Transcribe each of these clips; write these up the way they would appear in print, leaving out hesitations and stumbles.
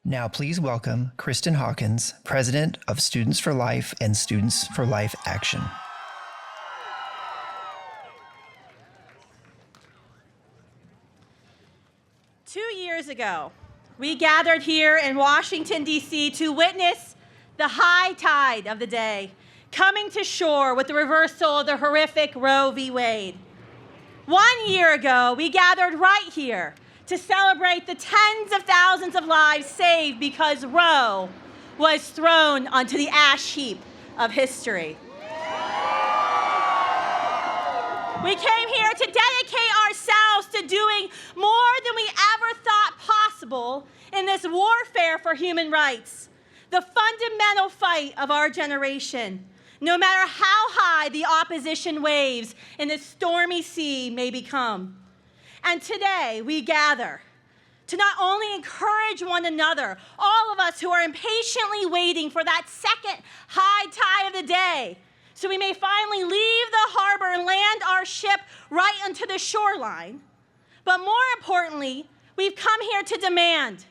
Now please welcome Kristen Hawkins, President of Students for Life and Students for Life Action. Years ago, we gathered here in Washington, D.C. to witness the high tide of the day coming to shore with the reversal of the horrific Roe v. Wade. 1 year ago, we gathered right here to celebrate the tens of thousands of lives saved because Roe was thrown onto the ash heap of history. We came here to dedicate ourselves to doing more than we ever thought possible in this warfare for human rights, the fundamental fight of our generation, no matter how high the opposition waves in the stormy sea may become. And today we gather to not only encourage one another, all of us who are impatiently waiting for that second high tide of the day, so we may finally leave the harbor and land our ship right onto the shoreline. But more importantly, we've come here to demand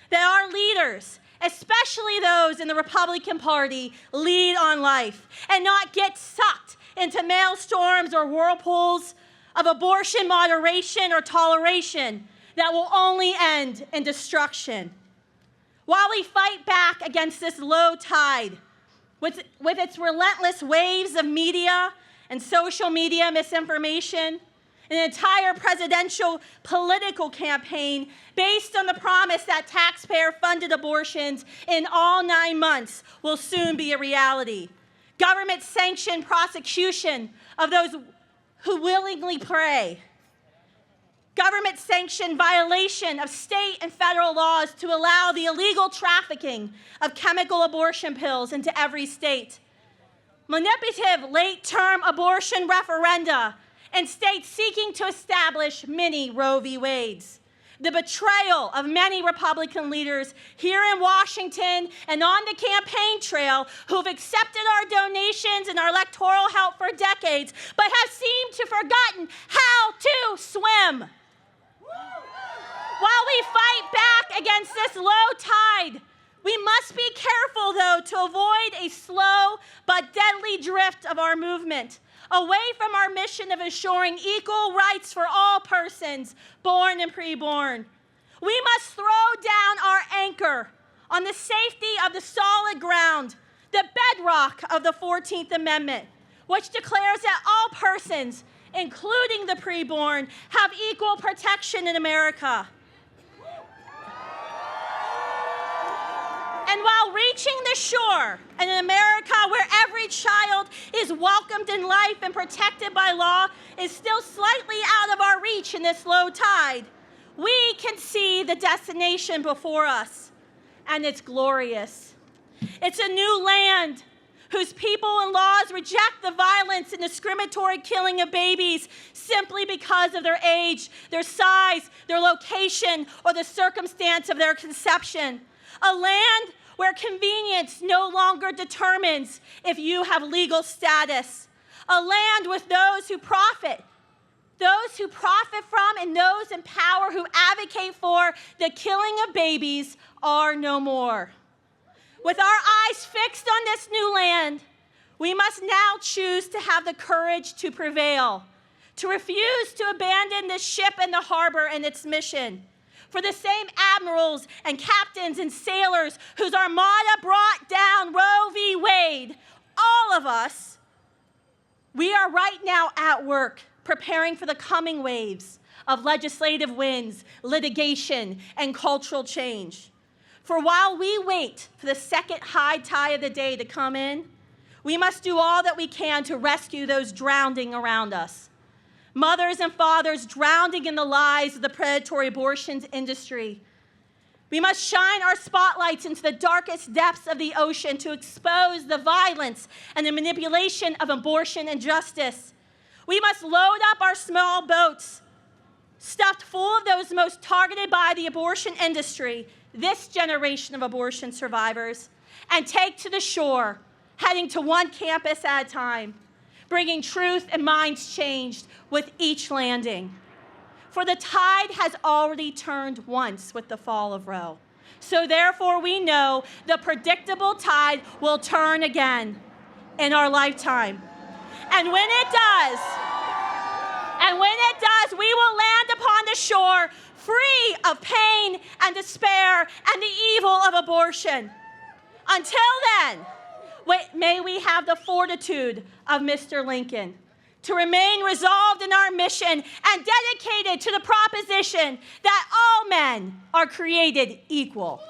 that our leaders, especially those in the Republican Party, lead on life and not get sucked into maelstorms or whirlpools of abortion moderation or toleration that will only end in destruction. While we fight back against this low tide, with its relentless waves of media and social media misinformation, an entire presidential political campaign based on the promise that taxpayer-funded abortions in all 9 months will soon be a reality. Government-sanctioned prosecution of those who willingly pray. Government-sanctioned violation of state and federal laws to allow the illegal trafficking of chemical abortion pills into every state. Manipulative late-term abortion referenda in states seeking to establish mini Roe v. Wades. The betrayal of many Republican leaders here in Washington and on the campaign trail who've accepted our donations and our electoral help for decades, but have seemed to have forgotten how to swim. While we fight back against this low tide, we must be careful, though, to avoid a slow but deadly drift of our movement away from our mission of ensuring equal rights for all persons, born and preborn. We must throw down our anchor on the safety of the solid ground, the bedrock of the 14th Amendment, which declares that all persons, including the preborn, have equal protection in America. And while reaching the shore in an America where every child is welcomed in life and protected by law is still slightly out of our reach in this low tide, we can see the destination before us, and it's glorious. It's a new land whose people and laws reject the violence and discriminatory killing of babies simply because of their age, their size, their location, or the circumstance of their conception. A land where convenience no longer determines if you have legal status. A land with those who profit from and those in power who advocate for the killing of babies are no more. With our eyes fixed on this new land, we must now choose to have the courage to prevail, to refuse to abandon this ship in the harbor and its mission. For the same admirals and captains and sailors whose armada brought down Roe v. Wade, all of us, we are right now at work preparing for the coming waves of legislative wins, litigation, and cultural change. For while we wait for the second high tide of the day to come in, we must do all that we can to rescue those drowning around us. Mothers and fathers drowning in the lies of the predatory abortion industry. We must shine our spotlights into the darkest depths of the ocean to expose the violence and the manipulation of abortion and justice. We must load up our small boats, stuffed full of those most targeted by the abortion industry, this generation of abortion survivors, and take to the shore, heading to one campus at a time, bringing truth and minds changed with each landing. For the tide has already turned once with the fall of Roe. So therefore, we know the predictable tide will turn again in our lifetime. And when it does, we will land upon the shore free of pain and despair and the evil of abortion. Until then, may we have the fortitude of Mr. Lincoln to remain resolved in our mission and dedicated to the proposition that all men are created equal.